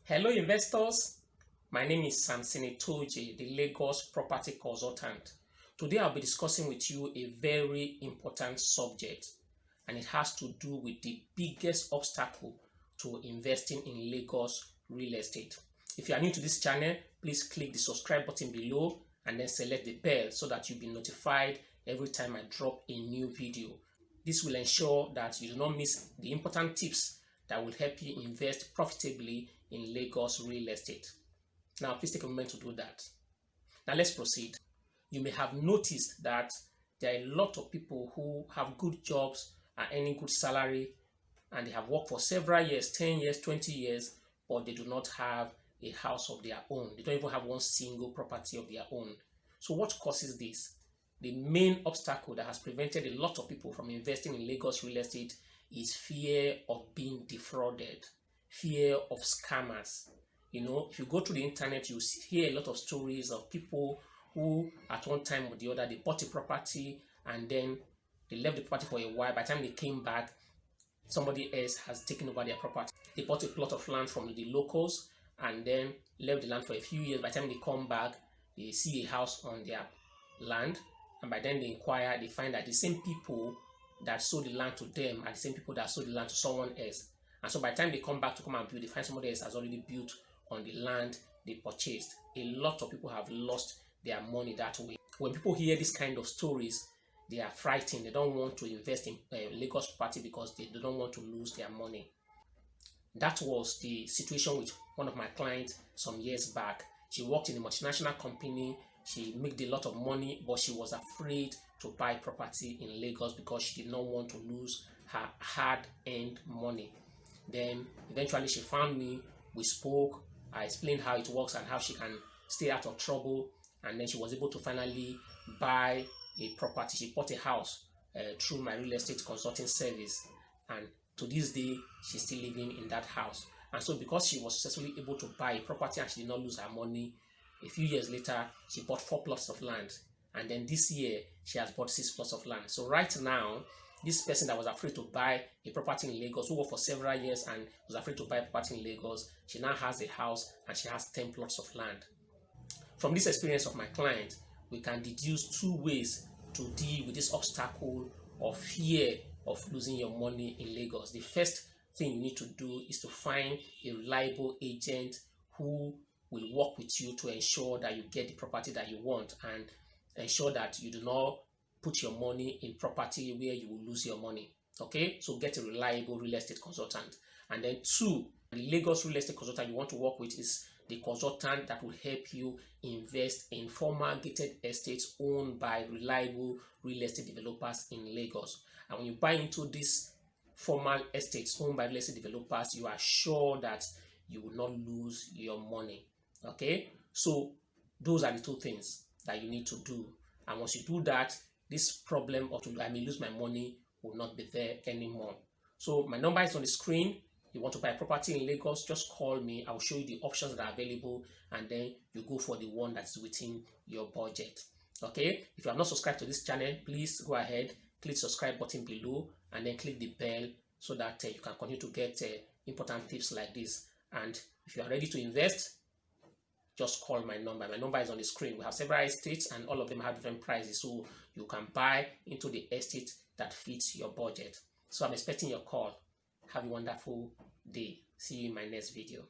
Hello investors, my name is Samson Toje, the Lagos property consultant. Today I'll be discussing with you a very important subject, and it has to do with the biggest obstacle to investing in Lagos real estate. If you are new to this channel, please click the subscribe button below and then select the bell so that you'll be notified every time I drop a new video. This will ensure that you do not miss the important tips that will help you invest profitably in Lagos real estate. Now, please take a moment to do that. Now, let's proceed. You may have noticed that there are a lot of people who have good jobs, are earning good salary, and they have worked for several years, 10 years, 20 years, but they do not have a house of their own. They don't even have one single property of their own. So what causes this? The main obstacle that has prevented a lot of people from investing in Lagos real estate is fear of being defrauded, fear of scammers. If you go to the internet, you hear a lot of stories of people who at one time or the other, they bought a property and then they left the property for a while. By the time they came back, somebody else has taken over their property. They bought a plot of land from the locals and then left the land for a few years. By the time they come back, they see a house on their land, and by then they inquire, they find that the same people that sold the land to them are the same people that sold the land to someone else. And so by the time they come back to come and build, they find somebody else has already built on the land they purchased. A lot of people have lost their money that way. When people hear this kind of stories, they are frightened. They don't want to invest in Lagos property because they don't want to lose their money. That was the situation with one of my clients some years back. She worked in a multinational company. She made a lot of money, but she was afraid to buy property in Lagos because she did not want to lose her hard-earned money. Then eventually she found me, we spoke, I explained how it works and how she can stay out of trouble, and then she was able to finally buy a property. She bought a house through my real estate consulting service, and to this day she's still living in that house. And so because she was successfully able to buy a property and she did not lose her money, a few years later she bought 4 plots of land, and then this year she has bought 6 plots of land. So right now, this person that was afraid to buy a property in Lagos, who worked for several years and was afraid to buy a property in Lagos, she now has a house and she has 10 plots of land. From this experience of my client, we can deduce 2 ways to deal with this obstacle of fear of losing your money in Lagos. The first thing you need to do is to find a reliable agent who will work with you to ensure that you get the property that you want and ensure that you do not put your money in property where you will lose your money. Okay, so get a reliable real estate consultant. And then 2, the Lagos real estate consultant you want to work with is the consultant that will help you invest in formal gated estates owned by reliable real estate developers in Lagos. And when you buy into these formal estates owned by real estate developers, you are sure that you will not lose your money. Okay, so those are the 2 things that you need to do. And once you do that, this problem of I may lose my money will not be there anymore. So my number is on the screen. You want to buy property in Lagos, just call me. I'll show you the options that are available, and then you go for the one that's within your budget. Okay, if you have not subscribed to this channel, please go ahead, click subscribe button below, and then click the bell so that you can continue to get important tips like this. And if you are ready to invest, just call my number. My number is on the screen. We have several estates and all of them have different prices, so you can buy into the estate that fits your budget. So I'm expecting your call. Have a wonderful day. See you in my next video.